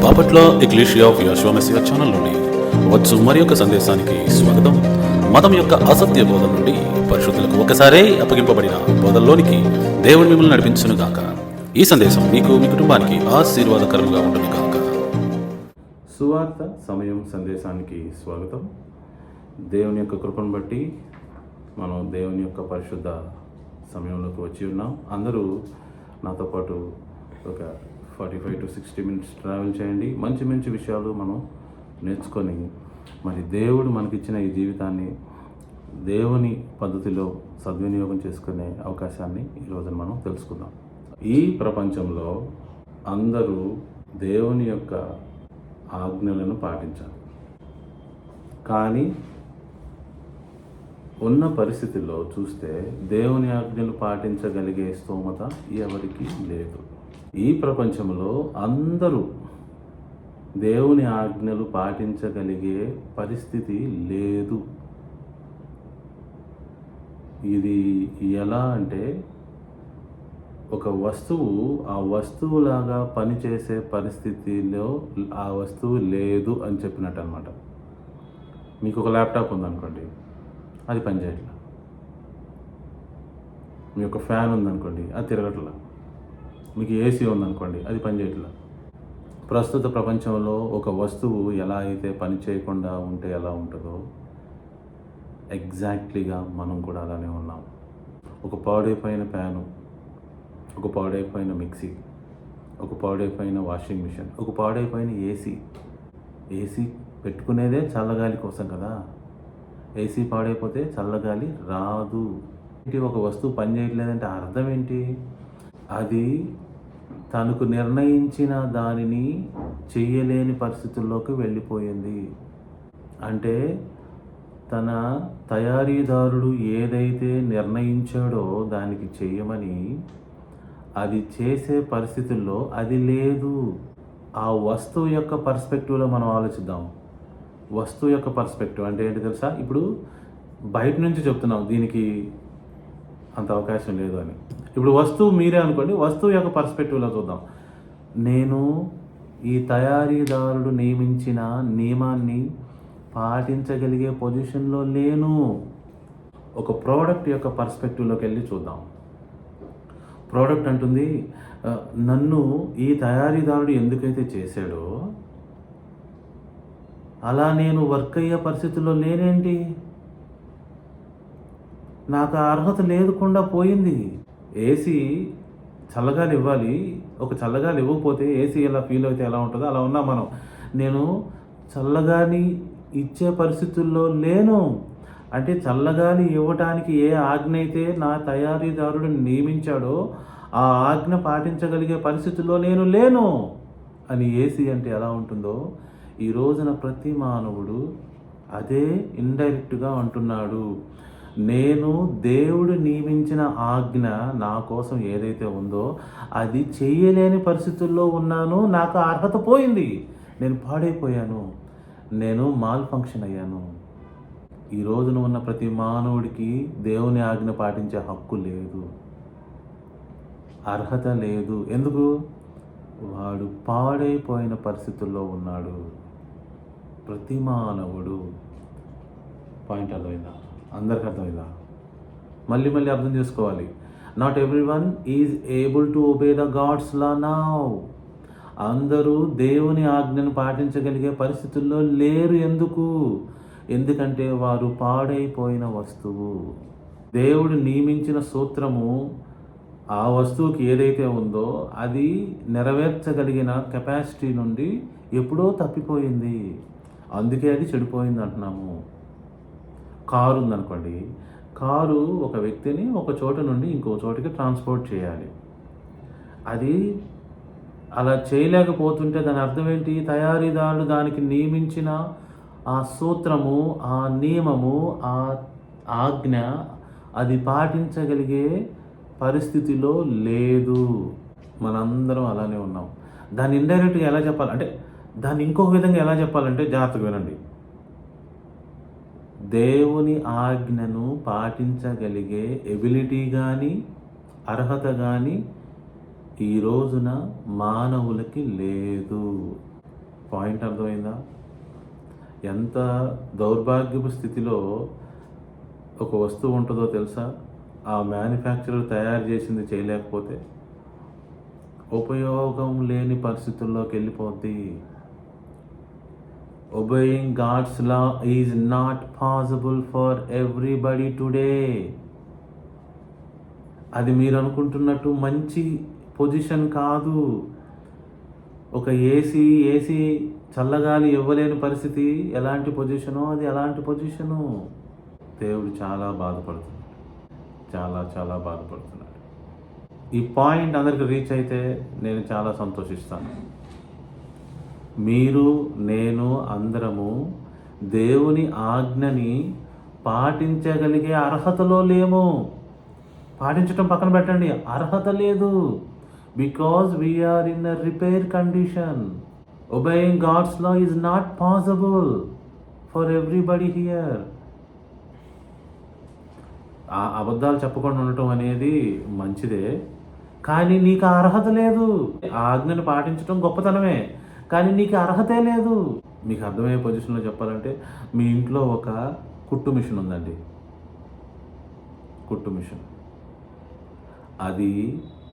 Bapatla ecclesia of Jehovah Messiah channel నుండి వచ్చు మరి యొక్క సందేశానికి స్వాగతం. మతం యొక్క అసత్య బోధన నుండి పరిశుద్ధులకు ఒకసారే అప్పగింపబడిన బోధల్లోనికి దేవుడు మిమ్మల్ని నడిపించును గాక. ఈ సందేశం మీకు మీ కుటుంబానికి ఆశీర్వాదకరంగా ఉంటుంది గాక. సువార్త సమయం సందేశానికి స్వాగతం. దేవుని యొక్క కృపను బట్టి మనం దేవుని యొక్క పరిశుద్ధ సమయంలోకి వచ్చి ఉన్నాం. అందరూ నాతో పాటు ఒక 45 to 60 minutes ట్రావెల్ చేయండి. మంచి మంచి విషయాలు మనం నేర్చుకొని మరి దేవుడు మనకిచ్చిన ఈ జీవితాన్ని దేవుని పద్ధతిలో సద్వినియోగం చేసుకునే అవకాశాన్ని ఈరోజు మనం తెలుసుకుందాం. ఈ ప్రపంచంలో అందరూ దేవుని యొక్క ఆజ్ఞలను పాటించాలి, కానీ ఉన్న పరిస్థితుల్లో చూస్తే దేవుని ఆజ్ఞలు పాటించగలిగే స్తోమత ఎవరికి లేదు. ఈ ప్రపంచంలో అందరూ దేవుని ఆజ్ఞలు పాటించగలిగే పరిస్థితి లేదు. ఇది ఎలా అంటే, ఒక వస్తువు ఆ వస్తువులాగా పనిచేసే పరిస్థితిలో ఆ వస్తువు లేదు అని చెప్పినట్టు అనమాట. మీకు ఒక ల్యాప్టాప్ ఉందనుకోండి, అది పనిచేయట్లా. మీ యొక్క ఫ్యాన్ ఉందనుకోండి, అది తిరగట్లా. మీకు ఏసీ ఉందనుకోండి, అది పనిచేయట్లా. ప్రస్తుత ప్రపంచంలో ఒక వస్తువు ఎలా అయితే పని చేయకుండా ఉంటే ఎలా ఉంటుందో ఎగ్జాక్ట్లీగా మనం కూడా అలానే ఉన్నాం. ఒక పాడైపోయిన ఫ్యాను, ఒక పాడైపోయిన మిక్సీ, ఒక పాడైపోయిన వాషింగ్ మిషన్, ఒక పాడైపోయిన ఏసీ పెట్టుకునేదే చల్లగాలి కోసం కదా. ఏసీ పాడైపోతే చల్లగాలి రాదు. ఒక వస్తువు పని చేయట్లేదంటే అర్థం ఏంటి? అది తనకు నిర్ణయించిన దానిని చెయ్యలేని పరిస్థితుల్లోకి వెళ్ళిపోయింది. అంటే తన తయారీదారుడు ఏదైతే నిర్ణయించాడో దానికి చెయ్యమని, అది చేసే పరిస్థితుల్లో అది లేదు. ఆ వస్తువు యొక్క పర్స్పెక్టివ్లో మనం ఆలోచిద్దాం. వస్తువు యొక్క పర్స్పెక్టివ్ అంటే ఏంటి తెలుసా? ఇప్పుడు బయట నుంచి చెప్తున్నాం దీనికి అంత అవకాశం లేదు అని. ఇప్పుడు వస్తువు మీరే అనుకోండి, వస్తువు యొక్క పర్స్పెక్టివ్లో చూద్దాం. నేను ఈ తయారీదారుడు నియమించిన నియమాన్ని పాటించగలిగే పొజిషన్లో లేను. ఒక ప్రోడక్ట్ యొక్క పర్స్పెక్టివ్లోకి వెళ్ళి చూద్దాం. ప్రోడక్ట్ అంటుంది, నన్ను ఈ తయారీదారుడు ఎందుకైతే చేశాడో అలా నేను వర్క్ అయ్యే పరిస్థితుల్లో లేనేంటి? నాకు ఆ అర్హత లేకుండా పోయింది. ఏసీ చల్లగాలి ఇవ్వాలి, ఒక చల్లగాలి ఇవ్వకపోతే ఏసీ ఎలా ఫీల్ అయితే ఎలా ఉంటుందో అలా ఉన్నా మనం. నేను చల్లగాలి ఇచ్చే పరిస్థితుల్లో లేను. అంటే చల్లగాలి ఇవ్వటానికి ఏ ఆజ్ఞ అయితే నా తయారీదారుడు నియమించాడో ఆ ఆజ్ఞ పాటించగలిగే పరిస్థితుల్లో నేను లేను అని ఏసీ అంటే ఎలా ఉంటుందో ఈ రోజున ప్రతి మానవుడు అదే ఇండైరెక్ట్గా అంటున్నాడు. నేను దేవుడు నియమించిన ఆజ్ఞ నా కోసం ఏదైతే ఉందో అది చేయలేని పరిస్థితుల్లో ఉన్నాను. నాకు అర్హత పోయింది, నేను పాడైపోయాను, నేను మాల్ ఫంక్షన్ అయ్యాను. ఈ రోజున ఉన్న ప్రతి మానవుడికి దేవుని ఆజ్ఞ పాటించే హక్కు లేదు, అర్హత లేదు. ఎందుకు? వాడు పాడైపోయిన పరిస్థితుల్లో ఉన్నాడు. ప్రతి మానవుడు. పాయింట్ అర్థమైందా? అందరికి అర్థమైందా? మళ్ళీ అర్థం చేసుకోవాలి. Not everyone is able to obey the God's law now. అందరూ దేవుని ఆజ్ఞను పాటించగలిగే పరిస్థితుల్లో లేరు. ఎందుకంటే వారు పాడైపోయిన వస్తువు. దేవుడు నియమించిన సూత్రము ఆ వస్తువుకి ఏదైతే ఉందో అది నెరవేర్చగలిగిన కెపాసిటీ నుండి ఎప్పుడో తప్పిపోయింది. అందుకే అది చెడిపోయింది అంటున్నాము. కారు ఉందనుకోండి, కారు ఒక వ్యక్తిని ఒక చోట నుండి ఇంకో చోటికి ట్రాన్స్పోర్ట్ చేయాలి. అది అలా చేయలేకపోతుంటే దాని అర్థం ఏంటి? తయారీదారుడు దానికి నియమించిన ఆ సూత్రము, ఆ నియమము, ఆ ఆజ్ఞ అది పాటించగలిగే పరిస్థితిలో లేదు. మనందరం అలానే ఉన్నాం. దాన్ని ఇండైరెక్ట్గా ఎలా చెప్పాలంటే, దాన్ని ఇంకొక విధంగా ఎలా చెప్పాలంటే జాగ్రత్తగా వినండి. దేవుని ఆజ్ఞను పాటించగలిగే ఎబిలిటీ కానీ అర్హత కానీ ఈ రోజున మానవులకి లేదు. పాయింట్ అర్థమైందా? ఎంత దౌర్భాగ్యపు స్థితిలో ఒక వస్తువు ఉంటుందో తెలుసా? ఆ మ్యానుఫ్యాక్చరర్ తయారు చేసింది చేయలేకపోతే ఉపయోగం లేని పరిస్థితుల్లోకి వెళ్ళిపోద్ది. Obeying God's law is not possible for everybody today. అది మీరు అనుకుంటున్నట్టు మంచి పొజిషన్ కాదు. ఒక ఏసీ చల్లగాలి ఇవ్వలేని పరిస్థితి ఎలాంటి పొజిషనో అది అలాంటి పొజిషను. దేవుడు చాలా బాధపడుతున్నాడు, చాలా బాధపడుతున్నాడు. ఈ పాయింట్ అందరికి రీచ్ అయితే నేను చాలా సంతోషిస్తాను. మీరు, నేను అందరము దేవుని ఆజ్ఞని పాటించగలిగే అర్హతలో లేము. పాటించటం పక్కన పెట్టండి, అర్హత లేదు. Because we are in a repair condition. Obeying God's law is not possible for everybody here. ఆ అబద్ధాలు చెప్పకుండా ఉండటం అనేది మంచిదే, కానీ నీకు ఆ అర్హత లేదు. ఆ ఆజ్ఞను పాటించడం గొప్పతనమే, కానీ నీకు అర్హతే లేదు. మీకు అర్థమయ్యే పొజిషన్లో చెప్పాలంటే, మీ ఇంట్లో ఒక కుట్టు మిషన్ ఉందండి. కుట్టు మిషన్ అది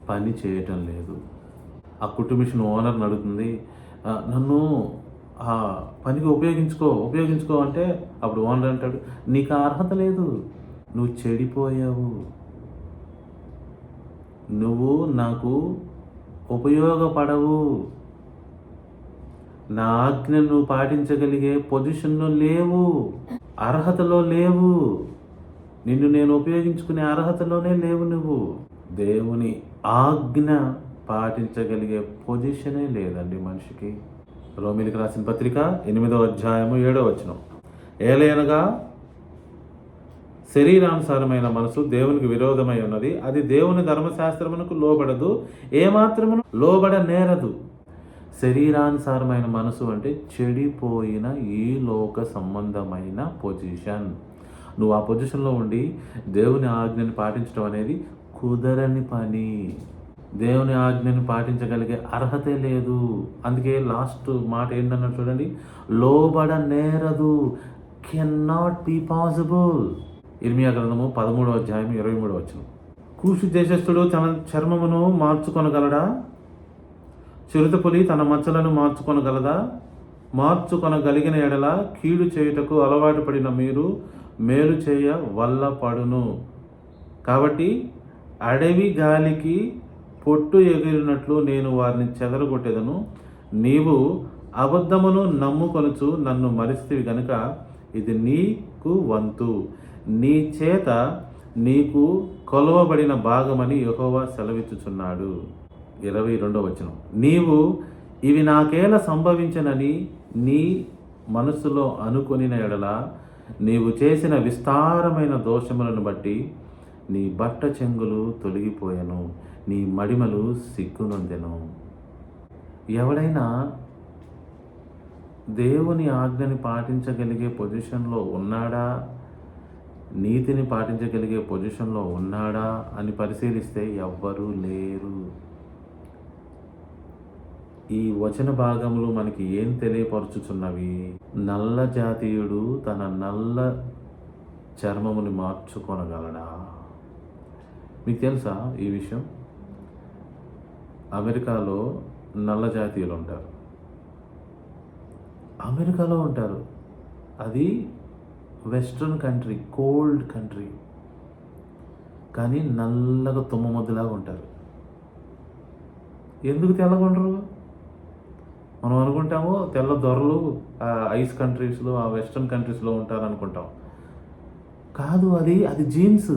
పని చేయటం లేదు. ఆ కుట్టు మిషన్ ఓనర్ని అడుగుతుంది, నన్ను ఆ పనికి ఉపయోగించుకో అంటే అప్పుడు ఓనర్ అంటాడు, నీకు ఆ అర్హత లేదు, నువ్వు చెడిపోయావు, నువ్వు నాకు ఉపయోగపడవు, నా ఆజ్ఞను నువ్వు పాటించగలిగే పొజిషన్లో లేవు, అర్హతలో లేవు, నిన్ను నేను ఉపయోగించుకునే అర్హతలోనే లేవు. నువ్వు దేవుని ఆజ్ఞ పాటించగలిగే పొజిషనే లేదండి మనిషికి. రోమీయులకు రాసిన పత్రిక 8వ అధ్యాయము 7వ వచనం, ఏలయనగా శరీరానుసారమైన మనసు దేవునికి విరోధమై ఉన్నది, అది దేవుని ధర్మశాస్త్రమునకు లోబడదు, ఏమాత్రమును లోబడనేరదు. శరీరానుసారమైన మనసు అంటే చెడిపోయిన ఈ లోక సంబంధమైన పొజిషన్. నువ్వు ఆ పొజిషన్లో ఉండి దేవుని ఆజ్ఞని పాటించడం అనేది కుదరని పని. దేవుని ఆజ్ఞని పాటించగలిగే అర్హతే లేదు. అందుకే లాస్ట్ మాట ఏంటన్నాడు చూడండి, లోబడనేరదు, కెన్ నాట్ బి పాసిబుల్. ఇర్మియా గ్రంథము 13వ అధ్యాయం 23వ వచనం. కూషు దేశస్థుడు తన చర్మమును మార్చుకొనగలడా? చిరుతపులి తన మచ్చలను మార్చుకొనగలదా? మార్చుకొనగలిగిన ఎడల కీడు చేయుటకు అలవాటు పడిన మీరు మేలు చేయ వల్ల పడును. కాబట్టి అడవి గాలికి పొట్టు ఎగిరినట్లు నేను వారిని చెదరగొట్టేదను. నీవు అబద్ధమును నమ్ముకొనుచు నన్ను మరిస్తేవి గనుక ఇది నీకు వంతు, నీ చేత నీకు కొలవబడిన భాగమని యెహోవా సెలవిచ్చుచున్నాడు. 22వ వచనం, నీవు ఇవి నాకేలా సంభవించనని నీ మనసులో అనుకొనిన ఎడల నీవు చేసిన విస్తారమైన దోషములను బట్టి నీ బట్ట చెంగులు తొలగిపోయెను, నీ మడిమలు సిగ్గునొందెను. ఎవడైనా దేవుని ఆజ్ఞని పాటించగలిగే పొజిషన్లో ఉన్నాడా, నీతిని పాటించగలిగే పొజిషన్లో ఉన్నాడా అని పరిశీలిస్తే ఎవ్వరూ లేరు. ఈ వచన భాగములు మనకి ఏం తెలియపరుచుచున్నవి? నల్ల జాతీయుడు తన నల్ల చర్మముని మార్చుకొనగలడా? మీకు తెలుసా ఈ విషయం? అమెరికాలో నల్ల జాతీయులు ఉంటారు, అమెరికాలో ఉంటారు. అది వెస్ట్రన్ కంట్రీ, కోల్డ్ కంట్రీ, కానీ నల్లగా తుమ్మ ముద్దలాగా ఉంటారు. ఎందుకు తెల్లగా ఉండరు? మనం అనుకుంటాము తెల్ల దొరలు ఐస్ కంట్రీస్లో, ఆ వెస్ట్రన్ కంట్రీస్లో ఉంటారు అనుకుంటాం. కాదు, అది జీన్స్.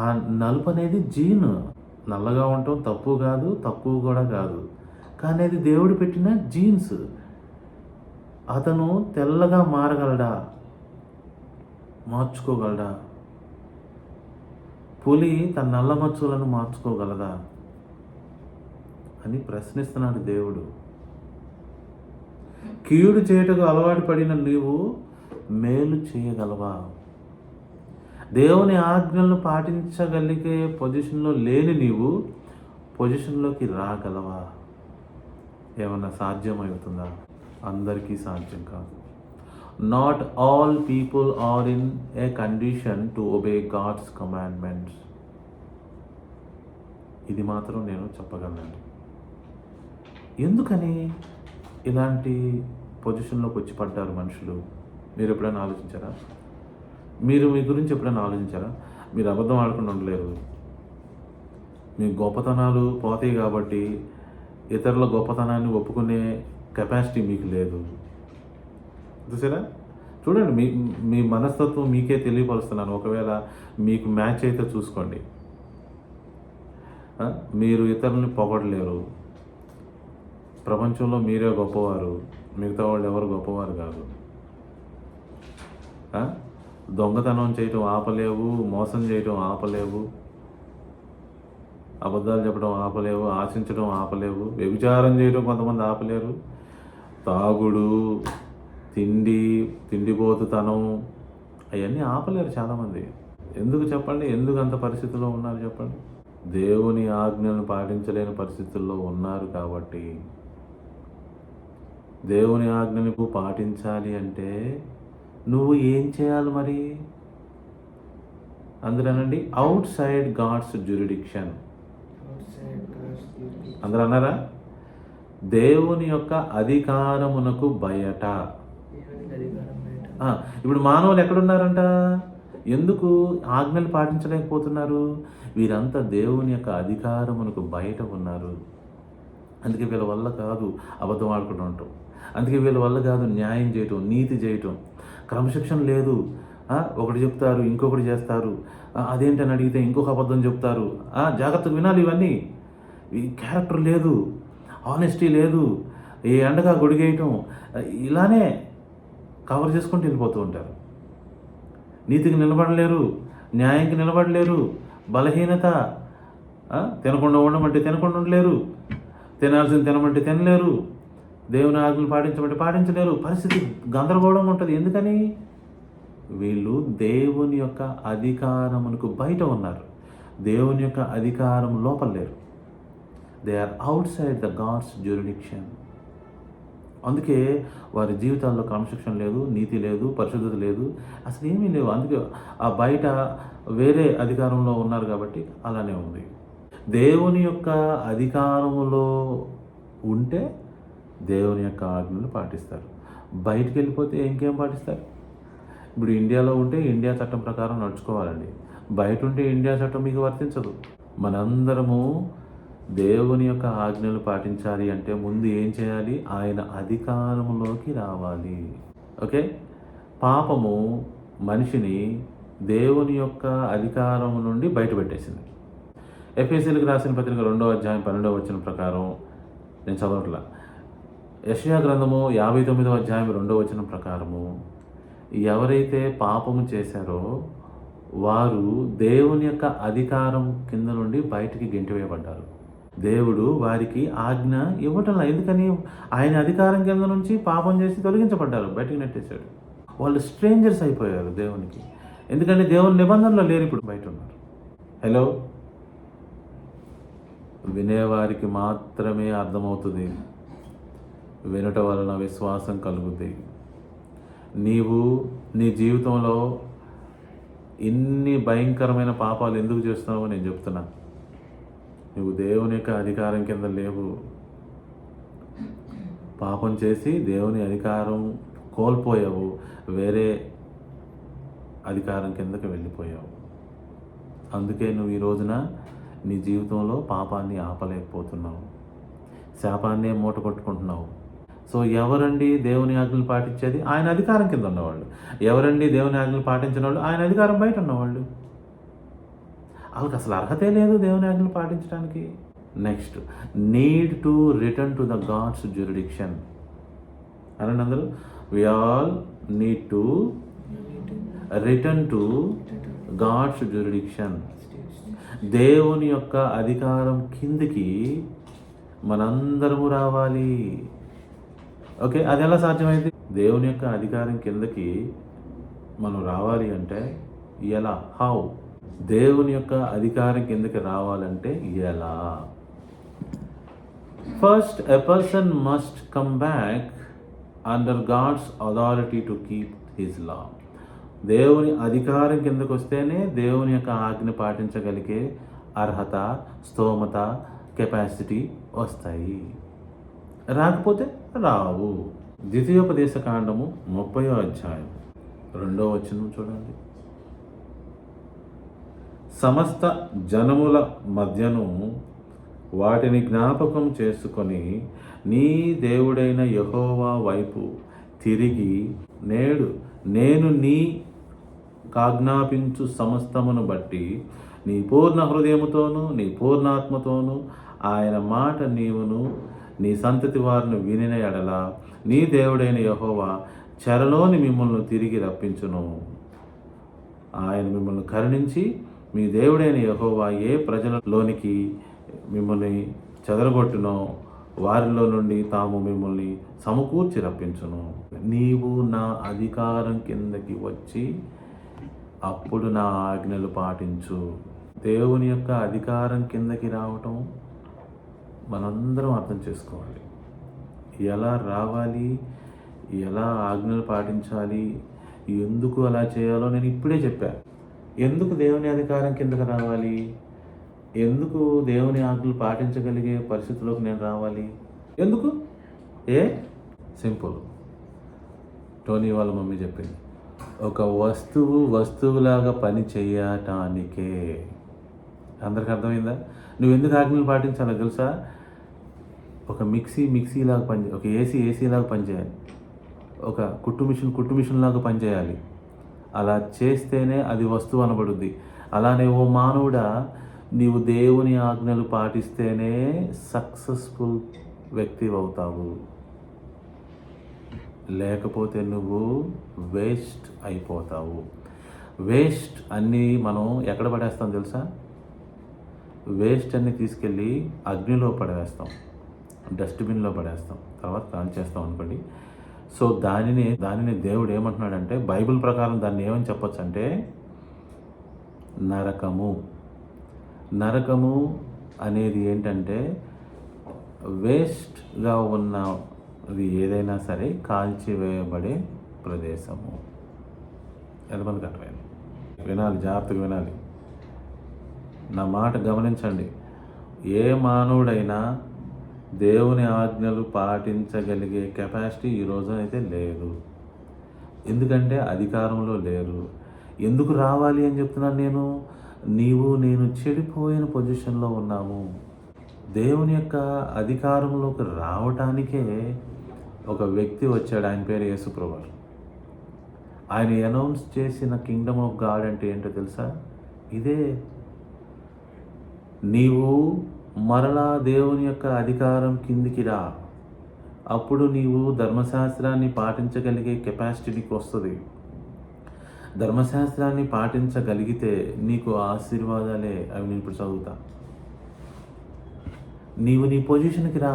ఆ నలుపు అనేది జీన్. నల్లగా ఉండటం తప్పు కాదు, తక్కువ కూడా కాదు, కానీ అది దేవుడు పెట్టిన జీన్స్. అతను తెల్లగా మారగలడా? మార్చుకోగలడా? పులి తన నల్ల మచ్చులను మార్చుకోగలదా అని ప్రశ్నిస్తున్నాడు దేవుడు. కీడు చేయుటకు అలవాటు పడిన నీవు మేలు చేయగలవా? దేవుని ఆజ్ఞలను పాటించగలిగే పొజిషన్లో లేని నీవు పొజిషన్లోకి రాగలవా? ఏమన్నా సాధ్యమవుతుందా? అందరికీ సాధ్యం కాదు. Not all people are in a condition to obey God's commandments. ఇది మాత్రం నేను చెప్పగలను. ఎందుకని ఇలాంటి పొజిషన్లోకి వచ్చి పడ్డారు మనుషులు? మీరు ఎప్పుడైనా ఆలోచించారా? మీరు మీ గురించి ఎప్పుడైనా ఆలోచించారా? మీరు అబద్ధం ఆడకుండా ఉండలేరు. మీ గొప్పతనాలు పోతాయి కాబట్టి ఇతరుల గొప్పతనాన్ని ఒప్పుకునే కెపాసిటీ మీకు లేదు. చూసారా? చూడండి, మీ మీ మనస్తత్వం మీకే తెలియపరుస్తున్నాను. ఒకవేళ మీకు మ్యాచ్ అయితే చూసుకోండి. మీరు ఇతరులని పొగడలేరు. ప్రపంచంలో మీరే గొప్పవారు, మిగతా వాళ్ళు ఎవరు గొప్పవారు కాదు. దొంగతనం చేయటం ఆపలేవు, మోసం చేయటం ఆపలేవు, అబద్ధాలు చెప్పడం ఆపలేవు, ఆశించడం ఆపలేవు, వ్యభిచారం చేయడం కొంతమంది ఆపలేరు, తాగుడు, తిండిపోతుతనం అవన్నీ ఆపలేరు చాలామంది. ఎందుకు చెప్పండి? ఎందుకు అంత పరిస్థితుల్లో ఉన్నారు చెప్పండి? దేవుని ఆజ్ఞలను పాటించలేని పరిస్థితుల్లో ఉన్నారు కాబట్టి. దేవుని ఆజ్ఞను పాటించాలి అంటే నువ్వు ఏం చేయాలి మరి? అందులోనండి, అవుట్ సైడ్ గాడ్స్ జ్యూరిడిక్షన్. అందరూ అన్నారా? దేవుని యొక్క అధికారమునకు బయట. ఇప్పుడు మానవులు ఎక్కడున్నారంట? ఎందుకు ఆజ్ఞలు పాటించలేకపోతున్నారు? వీరంతా దేవుని యొక్క అధికారమునకు బయట ఉన్నారు. అందుకే వీళ్ళ వల్ల కాదు అబద్ధం ఆడుకుంటూ ఉంటాం. అందుకే వీళ్ళ వల్ల కాదు న్యాయం చేయటం, నీతి చేయటం. క్రమశిక్షణ లేదు. ఒకటి చెప్తారు, ఇంకొకటి చేస్తారు. అదేంటని అడిగితే ఇంకొక అబద్ధం చెప్తారు. జాగ్రత్తగా వినాలి ఇవన్నీ. ఈ క్యారెక్టర్ లేదు, ఆనెస్టీ లేదు, ఏ ఎండగా గొడిగేయటం, ఇలానే కవర్ చేసుకుంటూ వెళ్ళిపోతూ ఉంటారు. నీతికి నిలబడలేరు, న్యాయంకి నిలబడలేరు, బలహీనత. తినకుండా ఉండమంటే తినకుండా ఉండలేరు, తినాల్సింది తినమంటే తినలేరు, దేవుని ఆజ్ఞలు పాటించమంటే పాటించలేరు. పరిస్థితి గందరగోళంగా ఉంటుంది. ఎందుకని? వీళ్ళు దేవుని యొక్క అధికారమునకు బయట ఉన్నారు, దేవుని యొక్క అధికారం లోపల లేరు. They are outside the God's jurisdiction. అందుకే వారి జీవితాల్లో క్రమశిక్షణ లేదు, నీతి లేదు, పరిశుద్ధత లేదు, అసలు ఏమీ లేవు. అందుకే ఆ బయట వేరే అధికారంలో ఉన్నారు కాబట్టి అలానే ఉంది. దేవుని యొక్క అధికారములో ఉంటే దేవుని యొక్క ఆజ్ఞలు పాటిస్తారు. బయటికి వెళ్ళిపోతే ఇంకేం పాటిస్తారు? ఇప్పుడు ఇండియాలో ఉంటే ఇండియా చట్టం ప్రకారం నడుచుకోవాలండి. బయట ఉంటే ఇండియా చట్టం మీకు వర్తించదు. మనందరము దేవుని యొక్క ఆజ్ఞలు పాటించాలి అంటే ముందు ఏం చేయాలి? ఆయన అధికారంలోకి రావాలి. ఓకే? పాపము మనిషిని దేవుని యొక్క అధికారం నుండి బయటపెట్టేసింది. ఎఫెసీయులకు రాసిన పత్రిక 2వ అధ్యాయం 12వ వచనం ప్రకారం, నేను చదవట్లా, యెషయా గ్రంథము 59వ అధ్యాయం 2వ వచనం ప్రకారము, ఎవరైతే పాపము చేశారో వారు దేవుని యొక్క అధికారం కింద నుండి బయటికి గెంటివేయబడ్డారు. దేవుడు వారికి ఆజ్ఞ ఇవ్వటంలా. ఎందుకని? ఆయన అధికారం కింద నుంచి పాపం చేసి తొలగించబడ్డారు, బయటికి నెట్టేశాడు. వాళ్ళు స్ట్రేంజర్స్ అయిపోయారు దేవునికి. ఎందుకంటే దేవుని నిబంధనలో లేరు, ఇప్పుడు బయట ఉన్నారు. హలో, వినేవారికి మాత్రమే అర్థమవుతుంది, వినట వలన విశ్వాసం కలుగుతుంది. నీవు నీ జీవితంలో ఇన్ని భయంకరమైన పాపాలు ఎందుకు చేస్తున్నావో నేను చెప్తున్నా. నువ్వు దేవుని యొక్క అధికారం కింద లేవు. పాపం చేసి దేవుని అధికారం కోల్పోయావు, వేరే అధికారం కిందకి వెళ్ళిపోయావు. అందుకే నువ్వు ఈ రోజున నీ జీవితంలో పాపాన్ని ఆపలేకపోతున్నావు, శాపాన్నే మూట కొట్టుకుంటున్నావు. సో ఎవరండి దేవుని ఆజ్ఞలు పాటించేది? ఆయన అధికారం కింద ఉన్నవాళ్ళు. ఎవరండి దేవుని ఆజ్ఞలు పాటించిన వాళ్ళు? ఆయన అధికారం బయట ఉన్నవాళ్ళు. వాళ్ళకి అసలు అర్హతే లేదు దేవుని ఆజ్ఞలు పాటించడానికి. Next, need to return to the God's jurisdiction. అనండి అందరూ, we all need to return to God's jurisdiction. దేవుని యొక్క అధికారం కిందికి మనందరము రావాలి. ఓకే, అది ఎలా సాధ్యమైంది? దేవుని యొక్క అధికారం కిందకి మనం రావాలి అంటే ఎలా? హౌ? దేవుని యొక్క అధికారం కిందకి రావాలంటే ఎలా? First, a person must come back under God's authority to keep his law. దేవుని అధికారం కిందకు వస్తేనే దేవుని యొక్క ఆజ్ఞ పాటించగలిగే అర్హత, స్తోమత, కెపాసిటీ వస్తాయి. రాకపోతే రావు. ద్వితీయోపదేశ కాండము 30వ అధ్యాయం 2వ వచనం చూడండి. సమస్త జనముల మధ్యను వాటిని జ్ఞాపకం చేసుకొని నీ దేవుడైన యెహోవా వైపు తిరిగి నేను నీ కాజ్ఞాపించు సమస్తమును బట్టి నీ పూర్ణ హృదయముతోనూ నీ పూర్ణాత్మతోనూ ఆయన మాట నీవును నీ సంతతి వారిని వినిన ఎడల నీ దేవుడైన యెహోవా చెరలోని మిమ్మల్ని తిరిగి రప్పించును. ఆయన మిమ్మల్ని కరుణించి మీ దేవుడైన యెహోవా ఏ ప్రజలలోనికి మిమ్మల్ని చెదరగొట్టునో వారిలో నుండి తాము మిమ్మల్ని సమకూర్చి రప్పించును. నీవు నా అధికారం కిందకి వచ్చి అప్పుడు నా ఆజ్ఞలు పాటించు. దేవుని యొక్క అధికారం కిందకి రావటం మనందరం అర్థం చేసుకోవాలి. ఎలా రావాలి, ఎలా ఆజ్ఞలు పాటించాలి, ఎందుకు అలా చేయాలో నేను ఇప్పుడే చెప్పాను. ఎందుకు దేవుని అధికారం కిందకి రావాలి, ఎందుకు దేవుని ఆజ్ఞలు పాటించగలిగే పరిస్థితిలోకి నేను రావాలి, ఎందుకు? సింపుల్. టోనీ వాళ్ళ మమ్మీ చెప్పింది, ఒక వస్తువులాగా పని చేయటానికే. అందరికి అర్థమైందా? నువ్వు ఎందుకు ఆజ్ఞలు పాటించాలో తెలుసా? ఒక మిక్సీలాగా పని, ఒక ఏసీలాగా పనిచేయాలి, ఒక కుట్టు మిషన్ లాగా పనిచేయాలి. అలా చేస్తేనే అది వస్తువు అనబడుద్ది. అలానే ఓ మానవుడా, నీవు దేవుని ఆజ్ఞలు పాటిస్తేనే సక్సెస్ఫుల్ వ్యక్తి అవుతావు. లేకపోతే నువ్వు వేస్ట్ అయిపోతావు. వేస్ట్ అన్నీ మనం ఎక్కడ పడేస్తాం తెలుసా? వేస్ట్ అన్నీ తీసుకెళ్ళి అగ్నిలో పడవేస్తాం, డస్ట్బిన్లో పడేస్తాం, తర్వాత కాల్చేస్తాం అనుకోండి. సో దానిని దేవుడు ఏమంటున్నాడంటే, బైబిల్ ప్రకారం దాన్ని ఏమని చెప్పొచ్చు అంటే నరకము అనేది ఏంటంటే వేస్ట్గా ఉన్నది ఏదైనా సరే కాల్చివేయబడే ప్రదేశము. ఎంతమందికి అర్థమైంది? వినాలి, జాగ్రత్తగా వినాలి, నా మాట గమనించండి. ఏ మానవుడైనా దేవుని ఆజ్ఞలు పాటించగలిగే కెపాసిటీ ఈ రోజునైతే లేదు. ఎందుకంటే అధికారంలో లేరు. ఎందుకు రావాలి అని చెప్తున్నాను నేను చెడిపోయిన పొజిషన్లో ఉన్నాము. దేవుని యొక్క అధికారంలోకి రావటానికే ఒక వ్యక్తి వచ్చాడు. ఆయన పేరు యేసుప్రభు. ఆయన అనౌన్స్ చేసిన కింగ్డమ్ ఆఫ్ గాడ్ అంటే ఏంటో తెలుసా? ఇదే. నీవు మరలా దేవుని యొక్క అధికారం కిందికి రా, అప్పుడు నీవు ధర్మశాస్త్రాన్ని పాటించగలిగే కెపాసిటీ నీకు వస్తుంది. ధర్మశాస్త్రాన్ని పాటించగలిగితే నీకు ఆశీర్వాదాలే. అవి నేను ఇప్పుడు చదువుతా. నీవు నీ పొజిషన్కి రా,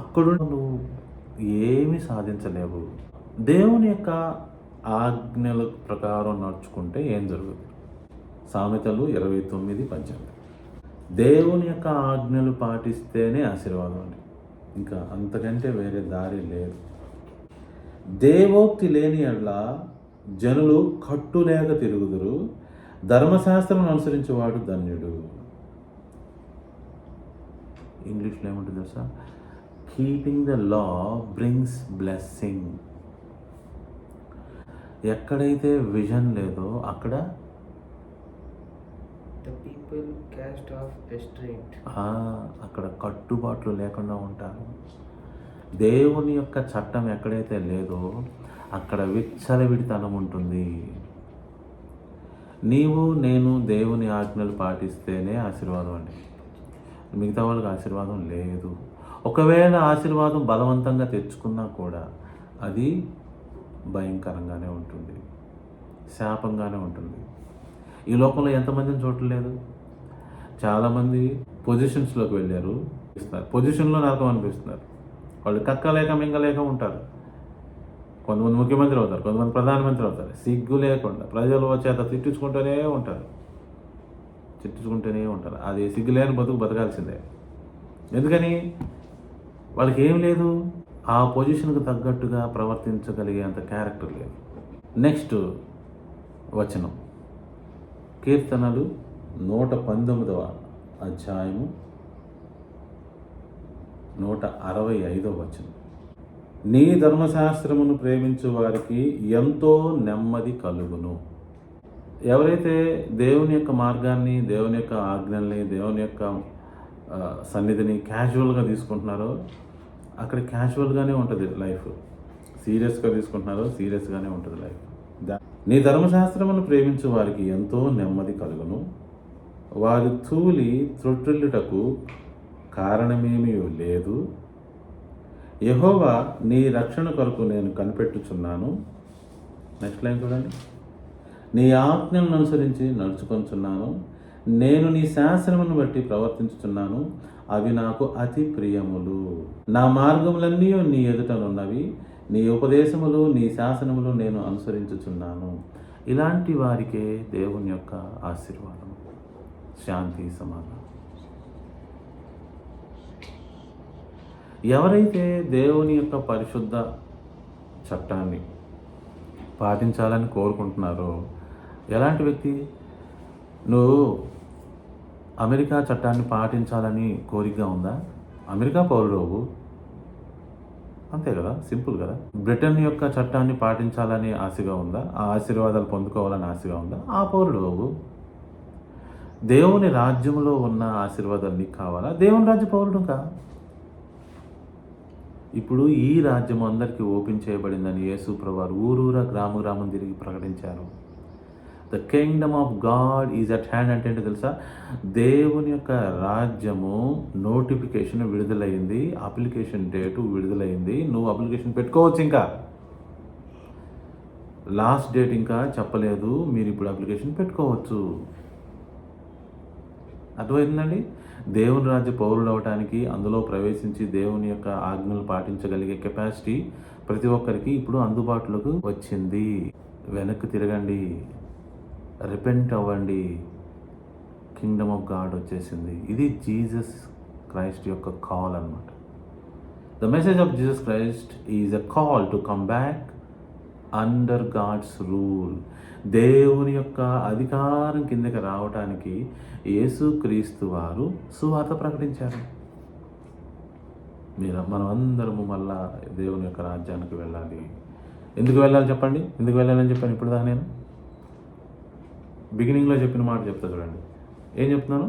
అక్కడ నువ్వు ఏమీ సాధించలేవు. దేవుని యొక్క ఆజ్ఞల ప్రకారం నడుచుకుంటే ఏం జరుగుతుంది? సామెతలు 29:18. దేవుని యొక్క ఆజ్ఞలు పాటిస్తేనే ఆశీర్వాదం అండి. ఇంకా అంతకంటే వేరే దారి లేదు. దేవోక్తి లేని ఎడల జనులు కట్టులేక తిరుగుదురు, ధర్మశాస్త్రం అనుసరించేవాడు ధన్యుడు. ఇంగ్లీష్లో ఏముంటుంది తెలుసా? Keeping the law brings blessing. ఎక్కడైతే విజన్ లేదో అక్కడ అక్కడ కట్టుబాట్లు లేకుండా ఉంటారు. దేవుని యొక్క చట్టం ఎక్కడైతే లేదో అక్కడ విచ్చలవిడితనం ఉంటుంది. నేను దేవుని ఆజ్ఞలు పాటిస్తేనే ఆశీర్వాదం అండి. మిగతా వాళ్ళకి ఆశీర్వాదం లేదు. ఒకవేళ ఆశీర్వాదం బలవంతంగా తెచ్చుకున్నా కూడా అది భయంకరంగానే ఉంటుంది, శాపంగానే ఉంటుంది. ఈ లోకంలో ఎంతమందిని చూడలేదు? చాలామంది పొజిషన్స్లోకి వెళ్ళారు, పొజిషన్లో నరకం అనిపిస్తున్నారు. వాళ్ళు కక్కలేక మింగలేక ఉంటారు. కొంతమంది ముఖ్యమంత్రి అవుతారు, కొంతమంది ప్రధానమంత్రి అవుతారు. సిగ్గు లేకుండా ప్రజల చేత తిట్టించుకుంటూనే ఉంటారు. అది సిగ్గు లేని బతుకు బతకాల్సిందే. ఎందుకని? వాళ్ళకి ఏం లేదు, ఆ పొజిషన్కు తగ్గట్టుగా ప్రవర్తించగలిగే అంత క్యారెక్టర్ లేదు. నెక్స్ట్ వచనం, కీర్తనలు 119వ అధ్యాయము 165వ వచనం. నీ ధర్మశాస్త్రమును ప్రేమించు వారికి ఎంతో నెమ్మది కలుగును. ఎవరైతే దేవుని యొక్క మార్గాన్ని, దేవుని యొక్క ఆజ్ఞల్ని, దేవుని యొక్క సన్నిధిని క్యాజువల్గా తీసుకుంటున్నారో అక్కడ క్యాజువల్గానే ఉంటుంది లైఫ్. సీరియస్గా తీసుకుంటున్నారో సీరియస్గానే ఉంటుంది లైఫ్. నీ ధర్మశాస్త్రమును ప్రేమించు వారికి ఎంతో నెమ్మది కలుగును. వారి తూలి త్రొట్టిల్లుటకు కారణమేమీ లేదు. యెహోవా నీ రక్షణ కొరకు నేను కనిపెట్టుచున్నాను. నెక్స్ట్ లైన్ చూడండి. నీ ఆజ్ఞలను అనుసరించి నడుచుకొనుచున్నాను. నేను నీ శాసనమును బట్టి ప్రవర్తించుచున్నాను. అవి నాకు అతి ప్రియములు. నా మార్గములన్నీ నీ ఎదుటనున్నవి. నీ ఉపదేశములు, నీ శాసనములు నేను అనుసరించుచున్నాను. ఇలాంటి వారికే దేవుని యొక్క ఆశీర్వాదం, శాంతి, సమాధానం. ఎవరైతే దేవుని యొక్క పరిశుద్ధ చట్టాన్ని పాటించాలని కోరుకుంటున్నారో, ఎలాంటి వ్యక్తి? నువ్వు అమెరికా చట్టాన్ని పాటించాలని కోరికగా ఉందా? అమెరికా పౌరుడు, అంతే కదా, సింపుల్ కదా. బ్రిటన్ యొక్క చట్టాన్ని పాటించాలని ఆశగా ఉందా? ఆ ఆశీర్వాదాలు పొందుకోవాలని ఆశగా ఉందా? ఆ పౌరుడు. దేవుని రాజ్యంలో ఉన్న ఆశీర్వాదాలు నీకు కావాలా? దేవుని రాజ్య పౌరుడుగా. ఇప్పుడు ఈ రాజ్యం అందరికీ ఓపెన్ చేయబడిందని యేసు ప్రభువారు ఊరూరా గ్రామం తిరిగి ప్రకటించారు. The Kingdom of God is at hand అంటే ఏంటో తెలుసా? దేవుని యొక్క రాజ్యము నోటిఫికేషన్ విడుదలైంది, అప్లికేషన్ డేటు విడుదలైంది. నువ్వు అప్లికేషన్ పెట్టుకోవచ్చు. ఇంకా లాస్ట్ డేట్ ఇంకా చెప్పలేదు, మీరు ఇప్పుడు అప్లికేషన్ పెట్టుకోవచ్చు. అర్థమవుతుందండి? దేవుని రాజ్య పౌరులు అవటానికి, అందులో ప్రవేశించి దేవుని యొక్క ఆజ్ఞలు పాటించగలిగే కెపాసిటీ ప్రతి ఒక్కరికి ఇప్పుడు అందుబాటులోకి వచ్చింది. వెనక్కి తిరగండి, రిపెంట్ అవ్వండి, కింగ్డమ్ ఆఫ్ గాడ్ వచ్చేసింది. ఇది జీసస్ క్రైస్ట్ యొక్క కాల్ అన్నమాట. The message of Jesus Christ is a call to come back under God's rule. దేవుని యొక్క అధికారం కిందకి రావటానికి యేసుక్రీస్తు వారు సువార్త ప్రకటించారు. మనం అందరము మళ్ళా దేవుని యొక్క రాజ్యానికి వెళ్ళాలి. ఎందుకు వెళ్ళాలి చెప్పండి? ఎందుకు వెళ్ళాలని చెప్పాను ఇప్పుడు దాకా నేను బిగినింగ్లో చెప్పిన మాట చెప్తా చూడండి. ఏం చెప్తున్నాను?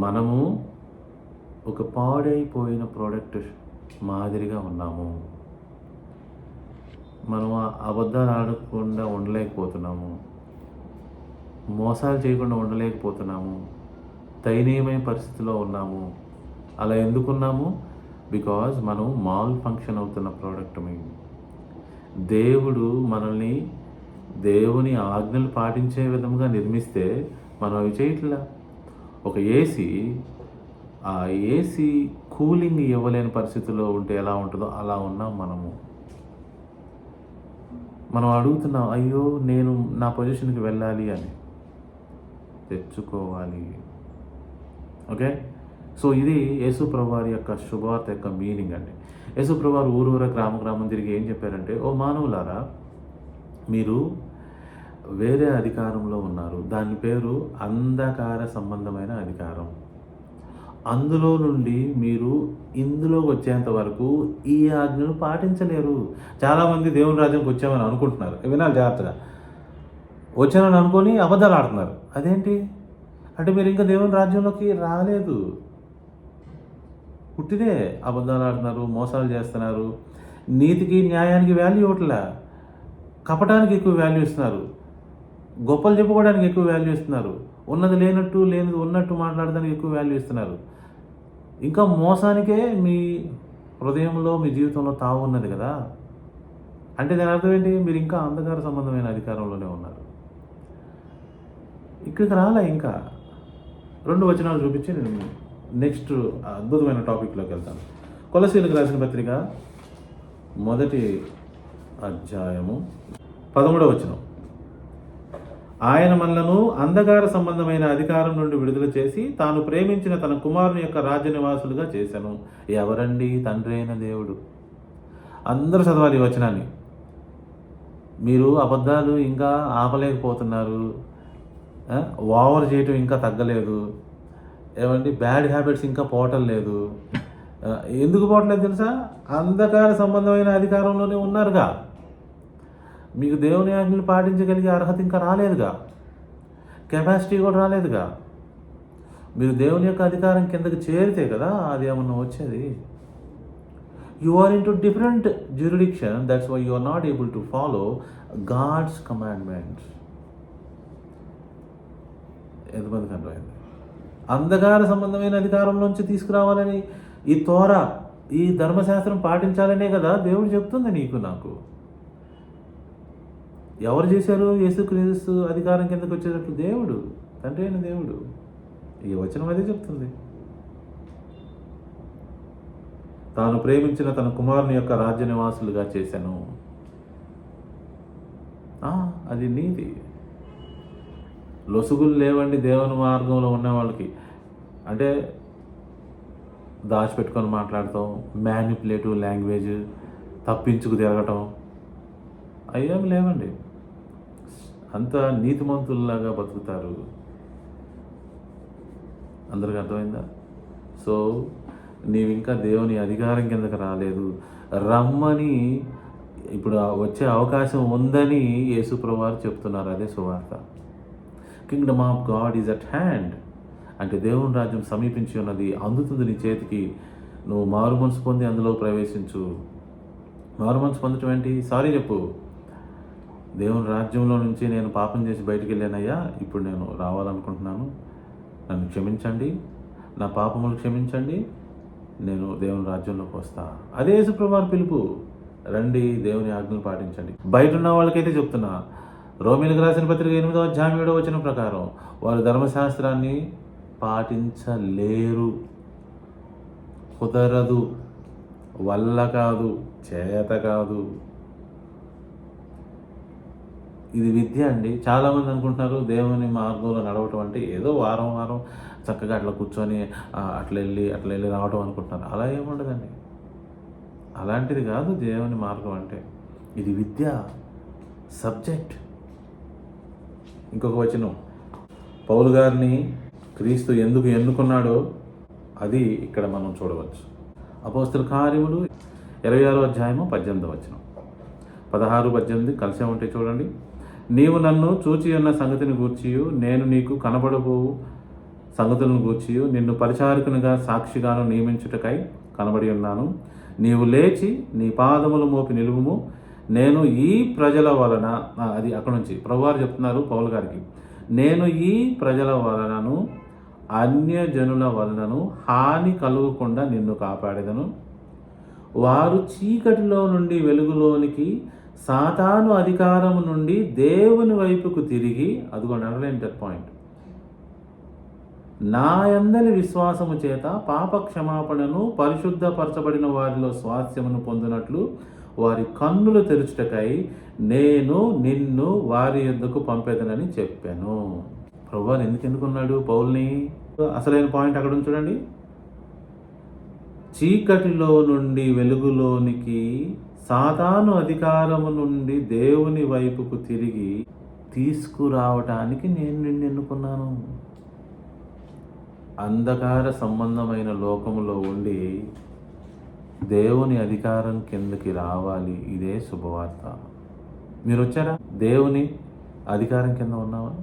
మనము ఒక పాడైపోయిన ప్రోడక్ట్ మాదిరిగా ఉన్నాము. మనం అబద్ధాలు ఆడకుండా ఉండలేకపోతున్నాము, మోసాలు చేయకుండా ఉండలేకపోతున్నాము, దయనీయమైన పరిస్థితిలో ఉన్నాము. అలా ఎందుకున్నాము? బికాజ్ మనం మాల్ ఫంక్షన్ అవుతున్న ప్రోడక్ట్. దేవుడు మనల్ని దేవుని ఆజ్ఞలు పాటించే విధంగా నిర్మిస్తే మనం అవి చేయట్లా. ఒక ఆ ఏసీ కూలింగ్ ఇవ్వలేని పరిస్థితిలో ఉంటే ఎలా ఉంటుందో అలా ఉన్నాం మనము. మనం అడుగుతున్నాం, అయ్యో నేను నా పొజిషన్కి వెళ్ళాలి అని. తెచ్చుకోవాలి. ఓకే, సో ఇది యేసు ప్రభువారి యొక్క శుభవార్త యొక్క మీనింగ్ అండి. యేసు ప్రభువారు ఊరూరా గ్రామం తిరిగి ఏం చెప్పారంటే, ఓ మానవులారా, మీరు వేరే అధికారంలో ఉన్నారు. దాని పేరు అంధకార సంబంధమైన అధికారం. అందులో నుండి మీరు ఇందులోకి వచ్చేంత వరకు ఈ ఆజ్ఞలు పాటించలేరు. చాలామంది దేవుని రాజ్యంకి వచ్చామని అనుకుంటున్నారు. వినాలి జాగ్రత్తగా. వచ్చానని అనుకొని అబద్ధాలు ఆడుతున్నారు. అదేంటి అంటే మీరు ఇంకా దేవుని రాజ్యంలోకి రాలేదు. పుట్టిదే అబద్ధాలు ఆడుతున్నారు, మోసాలు చేస్తున్నారు, నీతికి న్యాయానికి వాల్యూ ఇవ్వట్లే, కపటానికి ఎక్కువ వాల్యూ ఇస్తున్నారు, గొప్పలు చెప్పుకోవడానికి ఎక్కువ వాల్యూ ఇస్తున్నారు, ఉన్నది లేనట్టు లేనిది ఉన్నట్టు మాట్లాడడానికి ఎక్కువ వాల్యూ ఇస్తున్నారు. ఇంకా మోసానికే మీ హృదయంలో, మీ జీవితంలో తావు ఉన్నది కదా. అంటే దాని అర్థం ఏంటి? మీరు ఇంకా అంధకార సంబంధమైన అధికారంలోనే ఉన్నారు. ఇక్కడికి రాలే. ఇంకా 2 వచనాలు చూపించి నేను నెక్స్ట్ అద్భుతమైన టాపిక్లోకి వెళ్తాను. కొలస్సీయులకు రాసిన పత్రిక 1వ అధ్యాయము 13వ వచనం. ఆయన మనలను అంధకార సంబంధమైన అధికారం నుండి విడుదల చేసి తాను ప్రేమించిన తన కుమారుని యొక్క రాజ్య నివాసులుగా చేశాను. ఎవరండి? తండ్రి అయిన దేవుడు. అందరూ చదవాలి ఈ వచనాన్ని. మీరు అబద్ధాలు ఇంకా ఆపలేకపోతున్నారు, ఓవర్ చేయటం ఇంకా తగ్గలేదు, ఏమండి బ్యాడ్ హ్యాబిట్స్ ఇంకా పోవటం లేదు. ఎందుకు పోవట్లేదు తెలుసా? అంధకార సంబంధమైన అధికారంలోనే ఉన్నారుగా. మీకు దేవుని ఆజ్ఞలు పాటించగలిగే అర్హత ఇంకా రాలేదుగా, కెపాసిటీ కూడా రాలేదుగా. మీరు దేవుని యొక్క అధికారం కిందకి చేరితే కదా అది ఏమన్నా వచ్చేది. You are in two different jurisdiction, that's why you are not able to follow God's commandments. ఎంతమందికి అర్థమైంది? అంధకార సంబంధమైన అధికారంలోంచి తీసుకురావాలని ఈ తోరా, ఈ ధర్మశాస్త్రం పాటించాలనే కదా దేవుడు చెప్తుంది నీకు నాకు. ఎవరు చేశారు? యేసుక్రీస్తు అధికారం కిందకు వచ్చేటట్లు దేవుడు, తండ్రి అయిన దేవుడు. ఈ వచనం అదే చెప్తుంది. తాను ప్రేమించిన తన కుమారుని యొక్క రాజ్య నివాసులుగా చేశాను. అది నీది. లొసుగులు లేవండి దేవుని మార్గంలో ఉన్న వాళ్ళకి. అంటే దాచిపెట్టుకొని మాట్లాడటం, మ్యానిపులేటివ్ లాంగ్వేజ్, తప్పించుకు తిరగటం, అయ్యేమి లేవండి. అంత నీతిమంతుల్లాగా బతుకుతారు. అందరికీ అర్థమైందా? సో నీవు ఇంకా దేవుని అధికారం కిందకి రాలేదు. రమ్మని ఇప్పుడు వచ్చే అవకాశం ఉందని యేసుప్రభువు వారు చెప్తున్నారు. అదే సువార్త. Kingdom of God is at hand. అంటే దేవుని రాజ్యం సమీపించి ఉన్నది, అందుతుంది నీ చేతికి. నువ్వు మారు మనసు పొంది అందులో ప్రవేశించు. మారు మనసు పొందటం ఏంటి? సారీ చెప్పు. దేవుని రాజ్యంలో నుంచి నేను పాపం చేసి బయటికి వెళ్ళానయ్యా, ఇప్పుడు నేను రావాలనుకుంటున్నాను, నన్ను క్షమించండి, నా పాపములు క్షమించండి, నేను దేవుని రాజ్యంలోకి వస్తా. అదే యేసుప్రభువు వారి పిలుపు. రండి, దేవుని ఆజ్ఞలు పాటించండి. బయట ఉన్న వాళ్ళకైతే చెప్తున్నా, రోమీయులకు రాసిన పత్రిక 8వ అధ్యాయం 7వ వచనం ప్రకారం వారు ధర్మశాస్త్రాన్ని పాటించలేరు, కుదరదు, వల్ల కాదు, చేత కాదు. ఇది విద్య అండి. చాలామంది అనుకుంటున్నారు దేవుని మార్గంలో నడవటం అంటే ఏదో వారం వారం చక్కగా అట్లా కూర్చొని అట్లా వెళ్ళి రావటం అనుకుంటున్నారు. అలా ఏముండదండి. అలాంటిది కాదు దేవుని మార్గం అంటే. ఇది విద్య, సబ్జెక్ట్. ఇంకొక వచనం, పౌలు గారిని క్రీస్తు ఎందుకు ఎన్నుకున్నాడో అది ఇక్కడ మనం చూడవచ్చు. అపోస్తల కార్యములు 26వ అధ్యాయము 18వ వచనం, 16, 18 కలిసే ఉంటాయి చూడండి. నీవు నన్ను చూచి ఉన్న సంగతిని గూర్చియు నేను నీకు కనబడబో సంగతులను గూర్చియు నిన్ను పరిచారకునిగా సాక్షిగాను నియమించుటకై కనబడి ఉన్నాను. నీవు లేచి నీ పాదములు మోపి నిలువుము. నేను ఈ ప్రజల వలన, అది అక్కడ నుంచి ప్రభువారు చెప్తున్నారు పౌలు గారికి, నేను ఈ ప్రజల వలనను అన్యజనుల వలనను హాని కలుగకుండా నిన్ను కాపాడేదను. వారు చీకటిలో నుండి వెలుగులోనికి, సాతాను అధికారము నుండి దేవుని వైపుకు తిరిగి, అదిగోండి అండర్లైన్ దట్ పాయింట్, నా యందలి విశ్వాసము చేత పాప క్షమాపణను పరిశుద్ధపరచబడిన వారిలో స్వాస్థ్యమును పొందినట్లు వారి కన్నులు తెరుచుటకై నేను నిన్ను వారి యొద్దకు పంపేదనని చెప్పాను. ప్రభువారు ఎందుకు ఎన్నుకున్నాడు పౌల్ని? అసలైన పాయింట్ అక్కడ చూడండి. చీకటిలో నుండి వెలుగులోనికి, సాతాను అధికారము నుండి దేవుని వైపుకు తిరిగి తీసుకురావటానికి నేను నిన్ను ఎన్నుకున్నాను. అంధకార సంబంధమైన లోకములో ఉండి దేవుని అధికారం కిందకి రావాలి. ఇదే శుభవార్త. మీరు వచ్చారా? దేవుని అధికారం కింద ఉన్నావా?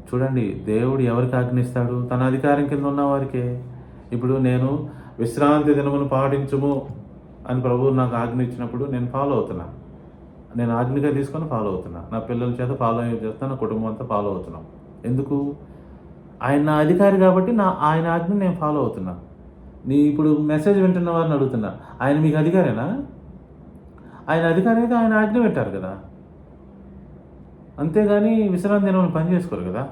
చూడండి, దేవుడు ఎవరికి ఆజ్ఞిస్తాడు? తన అధికారం కింద ఉన్న వారికే. ఇప్పుడు నేను విశ్రాంతి దినమును పాటించుము అని ప్రభువు నాకు ఆజ్ఞ ఇచ్చినప్పుడు నేను ఫాలో అవుతున్నా. నేను ఆజ్ఞగా తీసుకొని ఫాలో అవుతున్నా. నా పిల్లల చేత ఫాలో చేస్తున్నా, నా కుటుంబం అంతా ఫాలో అవుతున్నాం. ఎందుకు? ఆయన నా అధికారి కాబట్టి ఆయన ఆజ్ఞ నేను ఫాలో అవుతున్నా. ఇప్పుడు మెసేజ్ వింటున్న వారిని అడుగుతున్నా, ఆయన మీకు అధికారేనా? ఆయన అధికారి అయితే ఆయన ఆజ్ఞ పెట్టారు కదా, అంతేగాని విశ్రాంతి దినం పని చేసుకోరు కదా.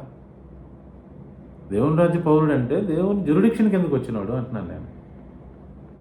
దేవుని రాజ్య పౌరుడు అంటే దేవుని జ్యూరిడిక్షన్ కిందకు వచ్చినాడు అంటున్నాను నేను.